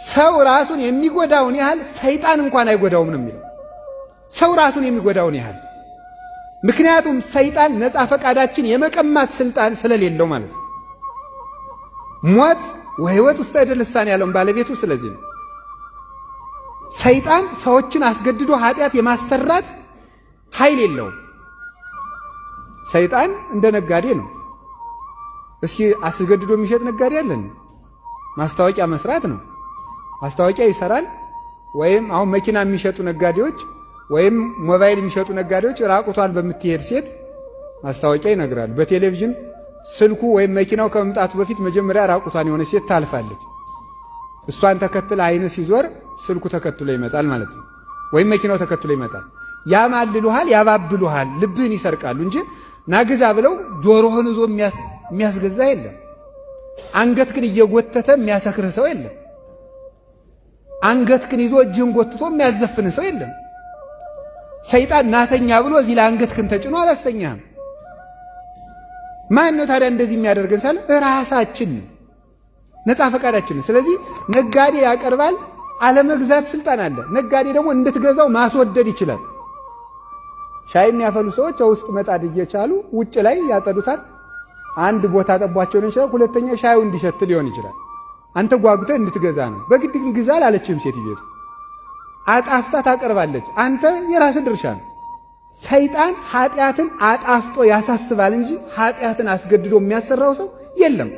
ሰው ራሱን የሚጎዳውን ያህል ሰይጣን እንኳን አይጎዳውም ነው የሚለው። ሰው ራሱን የሚጎዳውን ያህል ምክንያቱም ሰይጣን ነፃ ፈቃዳችን የመቀማት ስልጣን ስለሌለው ማለት ነው። ሞት ወህይወት ውስጥ አይደልሳን ያለውን ባለቤቱ ስለዚህ ነው። ሰይጣን ሰዎችን አስገድዶ ኃጢአት የማሰራት ኃይል የለውም። ሰይጣን እንደ ነጋዴ ነው። እስኪ አስገድዶ የሚሸጥ ነጋዴ አለን? ማስታወቂያ መስራት ነው። ማስታወቂያ ይሰራል። ወይም አሁን መኪና የሚሸጡ ነጋዴዎች ወይም ሞባይል የሚሸጡ ነጋዴዎች ራቁቷን በምትሄድ ሴት ማስታወቂያ ይነግራሉ። በቴሌቪዥን ስልኩ ወይም መኪናው ከመምጣቱ በፊት መጀመሪያ ራቁቷን የሆነ ሴት ታልፋለች። እሷን ተከትለ አይነ ሲዞር ስልኩ ተከትሎ ይመጣል ማለት ነው። ወይም መኪናው ተከትሎ ይመጣል። ያማልሉሃል፣ ያባብሉሃል፣ ልብህን ይሰርቃሉ እንጂ ናግዛ ብለው ጆሮህን ይዞ የሚያስገዛ የለም። አንገትህን እየጎተተ የሚያሰክርህ ሰው የለም። አንገትህን ይዞ እጅህን ጎትቶ የሚያዘፍንህ ሰው የለም። ሰይጣን ናተኛ ብሎ እዚህ ለአንገትህን ተጭኖ አላስተኛህም። ማን ነው ታዲያ እንደዚህ የሚያደርገን ሳለ ራሳችን ነፃ ፈቃዳችን። ስለዚህ ነጋዴ ያቀርባል፣ አለመግዛት ስልጣን አለ። ነጋዴ ደግሞ እንድትገዛው ማስወደድ ይችላል። ሻይ የሚያፈሉ ሰዎች ውስጥ መጣድ እየቻሉ ውጭ ላይ ያጠዱታል። አንድ ቦታ ጠቧቸው ነው ይችላል። ሁለተኛ ሻዩ እንዲሸት ሊሆን ይችላል። አንተ ጓጉተህ እንድትገዛ ነው። በግድ ግን ግዛ አላለችም ሴትዮ። አጣፍታ ታቀርባለች። አንተ የራስህ ድርሻ ነው። ሰይጣን ኃጢአትን አጣፍጦ ያሳስባል እንጂ ኃጢአትን አስገድዶ የሚያሰራው ሰው የለም።